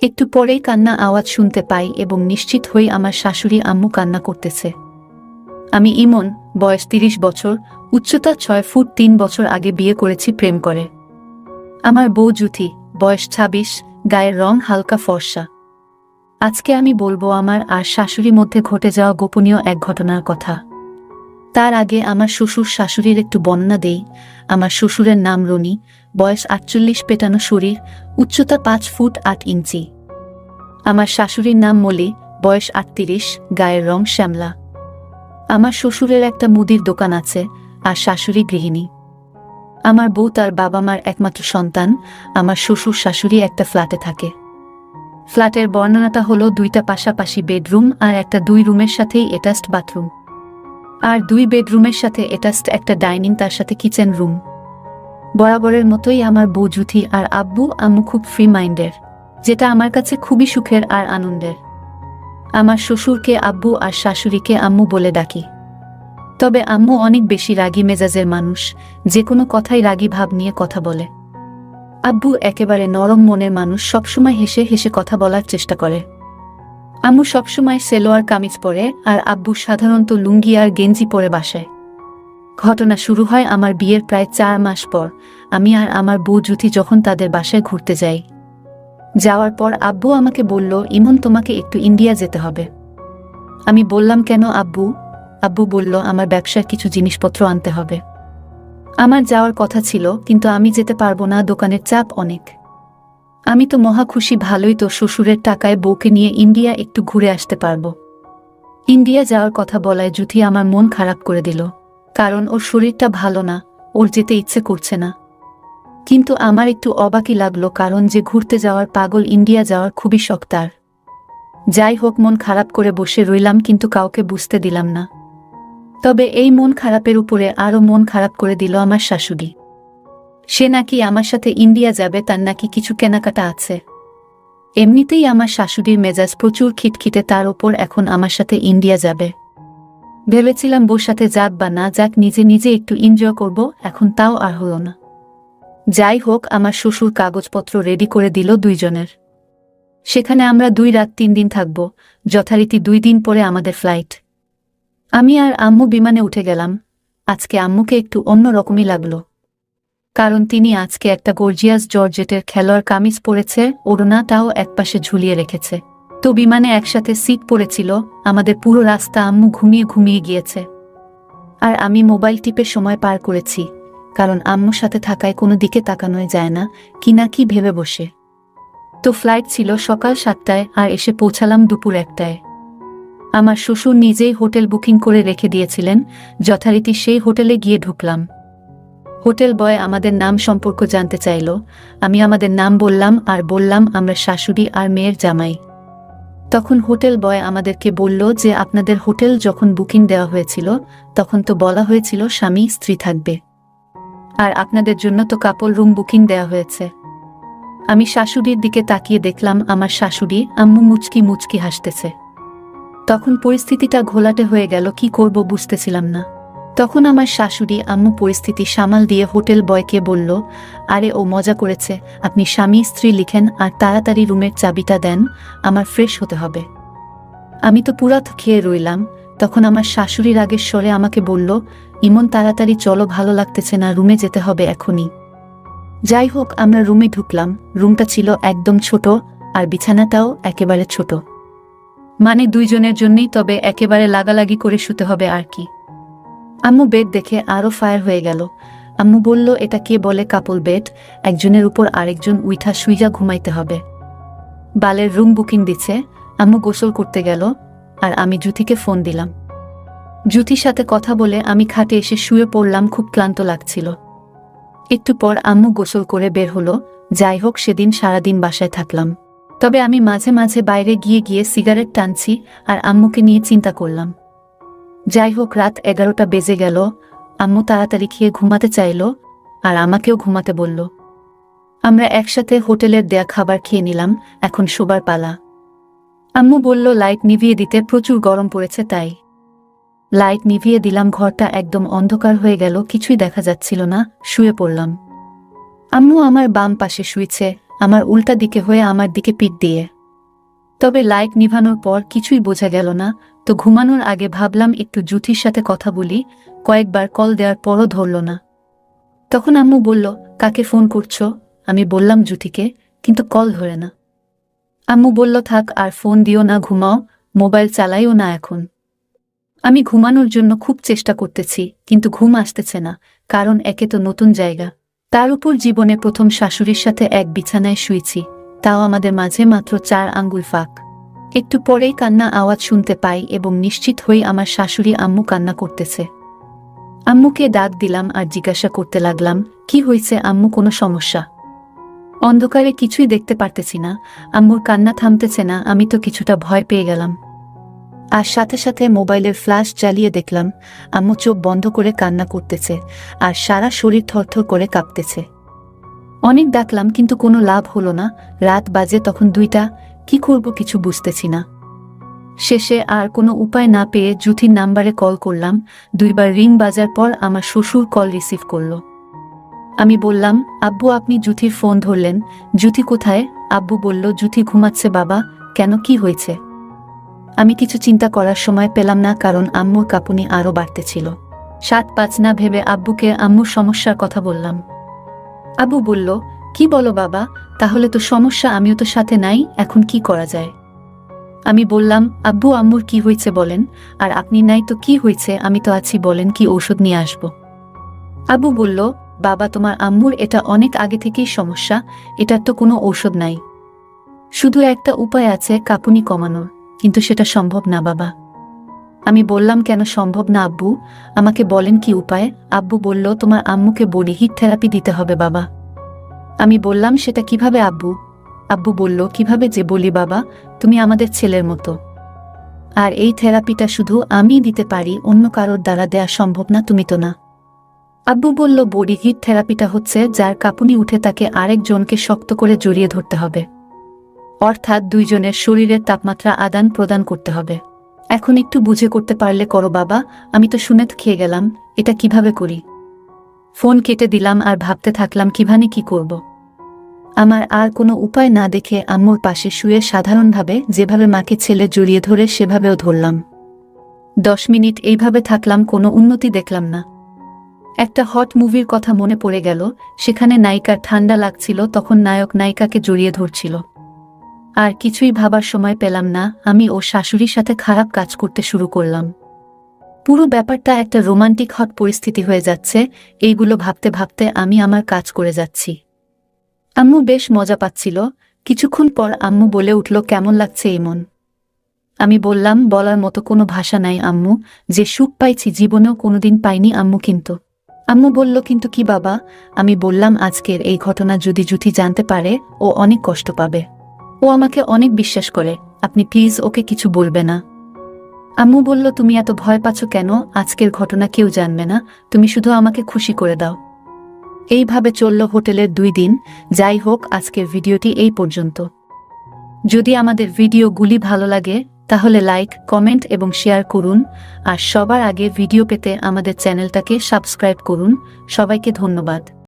একটু পরেই কান্না আওয়াজ শুনতে পাই এবং নিশ্চিত হই আমার শাশুড়ি আম্মু কান্না করতেছে। আমি ইমন, বয়স ৩০ বছর, উচ্চতা ৬ ফুট ৩ বছর আগে বিয়ে করেছি প্রেম করে। আমার বউ জুথি, বয়স ২৬, গায়ের রং হালকা ফর্সা। আজকে আমি বলবো আমার আর শাশুড়ির মধ্যে ঘটে যাওয়া গোপনীয় এক ঘটনার কথা। তার আগে আমার শ্বশুর শাশুড়ির একটু বর্ণনা দেই। আমার শ্বশুরের নাম রনি, বয়স ৪৮, পেটানো শরীর, উচ্চতা ৫ ফুট ৮ ইঞ্চি। আমার শাশুড়ির নাম মলি, বয়স ৩৮, গায়ের রং শ্যামলা। আমার শ্বশুরের একটা মুদির দোকান আছে আর শাশুড়ি গৃহিণী। আমার বউ তার বাবা মার একমাত্র সন্তান। আমার শ্বশুর শাশুড়ি একটা ফ্ল্যাটে থাকে। ফ্ল্যাটের বর্ণনাটা হলো ২টা পাশাপাশি বেডরুম আর একটা ২ রুমের সাথেই অ্যাটাচড বাথরুম, আর ২ বেডরুমের সাথে অ্যাটাচড একটা ডাইনিং, তার সাথে কিচেন রুম। বরাবরের মতোই আমার বউ জুথি আর আব্বু আম্মু খুব ফ্রি মাইন্ডের, যেটা আমার কাছে খুবই সুখের আর আনন্দের। আমার শ্বশুরকে আব্বু আর শাশুড়িকে আম্মু বলে ডাকি। তবে আম্মু অনেক বেশি রাগী মেজাজের মানুষ, যে কোনো কথাই রাগী ভাব নিয়ে কথা বলে। আব্বু একেবারে নরম মনের মানুষ, সবসময় হেসে হেসে কথা বলার চেষ্টা করে। আম্মু সবসময় সেলোয়ার কামিজ পরে আর আব্বু সাধারণত লুঙ্গি আর গেঞ্জি পরে বাসায়। ঘটনা শুরু হয় আমার বিয়ের প্রায় ৪ মাস পর। আমি আর আমার বউ জুথি যখন তাদের বাসায় ঘুরতে যাই। যাওয়ার পর আব্বু আমাকে বলল, ইমন তোমাকে একটু ইন্ডিয়া যেতে হবে। আমি বললাম, কেন আব্বু? আব্বু বলল, আমার ব্যবসার কিছু জিনিসপত্র আনতে হবে। আমার যাওয়ার কথা ছিল, কিন্তু আমি যেতে পারবো না, দোকানের চাপ অনেক। আমি তো মহা খুশি, ভালোই তো, শ্বশুরের টাকায় বউকে নিয়ে ইন্ডিয়া একটু ঘুরে আসতে পারবো। ইন্ডিয়া যাওয়ার কথা বলায় জুথি আমার মন খারাপ করে দিল, কারণ ওর শরীরটা ভালো না, ওর যেতে ইচ্ছে করছে না। কিন্তু আমার একটু অবাকই লাগলো, কারণ যে ঘুরতে যাওয়ার পাগল, ইন্ডিয়া যাওয়ার খুবই শখ তার। যাই হোক, মন খারাপ করে বসে রইলাম, কিন্তু কাউকে বুঝতে দিলাম না। তবে এই মন খারাপের উপরে আরও মন খারাপ করে দিল আমার শাশুড়ি। সে নাকি আমার সাথে ইন্ডিয়া যাবে, তার নাকি কিছু কেনাকাটা আছে। এমনিতেই আমার শাশুড়ির মেজাজ প্রচুর খিটখিটে, তার ওপর এখন আমার সাথে ইন্ডিয়া যাবে। ভেবেছিলাম বউর সাথে যাক বা না যাক, নিজে নিজে একটু এনজয় করব, এখন তাও আর হলো না। যাই হোক, আমার শ্বশুর কাগজপত্র রেডি করে দিল দুইজনের। সেখানে আমরা 2 রাত 3 দিন থাকব, যথারীতি 2 দিন পরে আমাদের ফ্লাইট। আমি আর আম্মু বিমানে উঠে গেলাম। আজকে আম্মুকে একটু অন্য রকমই লাগলো, কারণ তিনি আজকে একটা গর্জিয়াস জর্জেটের খেলোয়াড় কামিজ পরেছে, ওড়নাটাও একপাশে ঝুলিয়ে রেখেছে। তো বিমানে একসাথে সিট পড়েছিল। আমাদের পুরো রাস্তা আম্মু ঘুমিয়ে ঘুমিয়ে গিয়েছে, আর আমি মোবাইল টিপে সময় পার করেছি, কারণ আম্মুর সাথে থাকায় কোনো দিকে তাকানোই যায় না, কি না কি ভেবে বসে। তো ফ্লাইট ছিল সকাল 7টায় আর এসে পৌঁছালাম দুপুর 1টায়। আমার শ্বশুর নিজেই হোটেল বুকিং করে রেখে দিয়েছিলেন, যথারীতি সেই হোটেলে গিয়ে ঢুকলাম। হোটেল বয় আমাদের নাম সম্পর্ক জানতে চাইল। আমি আমাদের নাম বললাম আর বললাম আমরা শাশুড়ি আর মেয়ের জামাই। তখন হোটেল বয় আমাদেরকে বলল যে আপনাদের হোটেল যখন বুকিং দেওয়া হয়েছিল তখন তো বলা হয়েছিল স্বামী স্ত্রী থাকবে, আর আপনাদের জন্য তো কাপল রুম বুকিং দেওয়া হয়েছে। আমি শাশুড়ির দিকে তাকিয়ে দেখলাম আমার শাশুড়ি আম্মু মুচকি মুচকি হাসতেছে। তখন পরিস্থিতিটা ঘোলাটে হয়ে গেল, কি করব বুঝতেছিলাম না। তখন আমার শাশুড়ি আম্মু পরিস্থিতি সামাল দিয়ে হোটেল বয়কে বলল, আরে ও মজা করেছে, আপনি স্বামী স্ত্রী লিখেন আর তাড়াতাড়ি রুমের চাবিটা দেন, আমার ফ্রেশ হতে হবে। আমি তো পুরা খেয়ে রইলাম। তখন আমার শাশুড়ির আগের স্বরে আমাকে বলল, ইমন তাড়াতাড়ি চলো, ভালো লাগতেছে না, রুমে যেতে হবে এখনই। যাই হোক, আমরা রুমে ঢুকলাম। রুমটা ছিল একদম ছোট, আর বিছানাটাও একেবারে ছোট, মানে 2 জনের জন্যই, তবে একেবারে লাগালাগি করে শুতে হবে আর কি। আম্মু বেড দেখে আরও ফায়ার হয়ে গেল। আম্মু বলল, এটা কে বলে কাপল বেড, একজনের উপর আরেকজন উইঠা শুইজা ঘুমাইতে হবে। বালের রুম বুকিং দিচ্ছে। আম্মু গোসল করতে গেল আর আমি জুথিকে ফোন দিলাম। জুথির সাথে কথা বলে আমি খাটে এসে শুয়ে পড়লাম, খুব ক্লান্ত লাগছিল। একটু পর আম্মু গোসল করে বের হলো। যাই হোক, সেদিন সারাদিন বাসায় থাকলাম। তবে আমি মাঝে মাঝে বাইরে গিয়ে গিয়ে সিগারেট টানছি আর আম্মুকে নিয়ে চিন্তা করলাম। যাই হোক, রাত 11টা বেজে গেল। আম্মু তাড়াতাড়ি খেয়ে ঘুমাতে চাইল আর আমাকেও ঘুমাতে বলল। আমরা একসাথে হোটেলের দেয়া খাবার খেয়ে নিলাম, এখন শোবার পালা। আম্মু বলল লাইট নিভিয়ে দিতে, প্রচুর গরম পড়েছে তাই। লাইট নিভিয়ে দিলাম, ঘরটা একদম অন্ধকার হয়ে গেল, কিছুই দেখা যাচ্ছিল না। শুয়ে পড়লাম। আম্মু আমার বাম পাশে শুয়েছে, আমার উল্টা দিকে হয়ে আমার দিকে পিঠ দিয়ে। তবে লাইট নিভানোর পর কিছুই বোঝা গেল না, তো ঘুমানোর আগে ভাবলাম একটু জুথির সাথে কথা বলি। কয়েকবার কল দেওয়ার পরও ধরল না। তখন আম্মু বলল, কাকে ফোন করছো? আমি বললাম জুথিকে, কিন্তু কল ধরে না। আম্মু বলল, থাক আর ফোন দিও না, ঘুমাও, মোবাইল চালাইও না এখন। আমি ঘুমানোর জন্য খুব চেষ্টা করতেছি, কিন্তু ঘুম আসতেছে না, কারণ একে তো নতুন জায়গা, তার উপর জীবনে প্রথম শাশুড়ির সাথে এক বিছানায় শুয়েছি, তাও আমাদের মাঝে মাত্র 4 আঙ্গুল ফাঁক। একটু পরেই কান্না আওয়াজ শুনতে পাই এবং নিশ্চিত হই আমার শাশুড়ি আম্মু কান্না করতেছে। আম্মুকে ডাক দিলাম আর জিজ্ঞাসা করতে লাগলাম, কি হয়েছে আম্মু, কোনো সমস্যা? অন্ধকারে কিছুই দেখতে পারতেছি না, আম্মুর কান্না থামতেছে না। আমি তো কিছুটা ভয় পেয়ে গেলাম। আর সাথে সাথে মোবাইলের ফ্ল্যাশ জ্বালিয়ে দেখলাম আম্মু চোখ বন্ধ করে কান্না করতেছে আর সারা শরীর থরথর করে কাঁপতেছে। অনেক ডাকলাম, কিন্তু কোনো লাভ হলো না। রাত বাজে তখন 2টা। কি করব কিছু বুঝতেছি না। শেষে আর কোনো উপায় না পেয়ে জুথির নাম্বারে কল করলাম। 2বার রিং বাজার পর আমার শ্বশুর কল রিসিভ করল। আমি বললাম, আব্বু আপনি জুথির ফোন ধরলেন, জুথি কোথায়? আব্বু বলল, জুথি ঘুমাচ্ছে বাবা। কেন, কি হয়েছে? আমি কিছু চিন্তা করার সময় পেলাম না, কারণ আম্মুর কাঁপুনি আরও বাড়তেছিল। 7-5 না ভেবে আব্বুকে আম্মুর সমস্যার কথা বললাম। আব্বু বলল, কি বলো বাবা, তাহলে তো সমস্যা, আমিও তো সাথে নাই, এখন কি করা যায়? আমি বললাম, আব্বু আম্মুর কি হয়েছে বলেন, আর আপনি নাই তো কি হয়েছে, আমি তো আছি, বলেন কি ঔষধ নিয়ে আসব। আব্বু বলল, বাবা তোমার আম্মুর এটা অনেক আগে থেকেই সমস্যা, এটার তো কোনো ঔষধ নাই, শুধু একটা উপায় আছে কাঁপুনি কমানোর, কিন্তু সেটা সম্ভব না বাবা। আমি বললাম, কেন সম্ভব না আব্বু, আমাকে বলেন কি উপায়? আব্বু বলল, তোমার আম্মুকে বডি হিট থেরাপি দিতে হবে বাবা। আমি বললাম, সেটা কিভাবে আব্বু? আব্বু বলল, কিভাবে যে বলি বাবা, তুমি আমাদের ছেলের মতো, আর এই থেরাপিটা শুধু আমিই দিতে পারি, অন্য কারোর দ্বারা দেয়া সম্ভব না, তুমি তো না। আব্বু বলল, বডি হিট থেরাপিটা হচ্ছে যার কাঁপুনি উঠে তাকে আরেকজনকে শক্ত করে জড়িয়ে ধরতে হবে, অর্থাৎ 2 জনের শরীরের তাপমাত্রা আদান প্রদান করতে হবে। এখন একটু বুঝে করতে পারলে করো বাবা। আমি তো শুনে খেয়ে গেলাম, এটা কিভাবে করি? ফোন কেটে দিলাম আর ভাবতে থাকলাম কিভাবে কি করব। আমার আর কোনো উপায় না দেখে আম্মুর পাশে শুয়ে সাধারণভাবে যেভাবে মাকে ছেলে জড়িয়ে ধরে সেভাবেও ধরলাম। 10 মিনিট এইভাবে থাকলাম, কোনো উন্নতি দেখলাম না। একটা হট মুভির কথা মনে পড়ে গেল, সেখানে নায়িকার ঠান্ডা লাগছিল, তখন নায়ক নায়িকাকে জড়িয়ে ধরছিল। আর কিছুই ভাবার সময় পেলাম না, আমি ও শাশুড়ির সাথে খারাপ কাজ করতে শুরু করলাম। পুরো ব্যাপারটা একটা রোমান্টিক হট পরিস্থিতি হয়ে যাচ্ছে। এইগুলো ভাবতে ভাবতে আমি আমার কাজ করে যাচ্ছি। আম্মু বেশ মজা পাচ্ছিল। কিছুক্ষণ পর আম্মু বলে উঠল, কেমন লাগছে এমন? আমি বললাম, বলার মতো কোনো ভাষা নাই আম্মু, যে সুখ পাইছি জীবনেও কোনোদিন পাইনি আম্মু। কিন্তু আম্মু বলল, কিন্তু কি বাবা? আমি বললাম, আজকের এই ঘটনা যদি জুথি জানতে পারে, ও অনেক কষ্ট পাবে, ও আমাকে অনেক বিশ্বাস করে, আপনি প্লিজ ওকে কিছু বলবে না। আম্মু বলল, তুমি এত ভয় পাচ্ছ কেন? আজকের ঘটনা কেউ জানবে না, তুমি শুধু আমাকে খুশি করে দাও। এইভাবে চলল হোটেলের 2 দিন। যাই হোক, আজকের ভিডিওটি এই পর্যন্ত। যদি আমাদের ভিডিওগুলি ভালো লাগে তাহলে লাইক, কমেন্ট এবং শেয়ার করুন, আর সবার আগে ভিডিও পেতে আমাদের চ্যানেলটাকে সাবস্ক্রাইব করুন। সবাইকে ধন্যবাদ।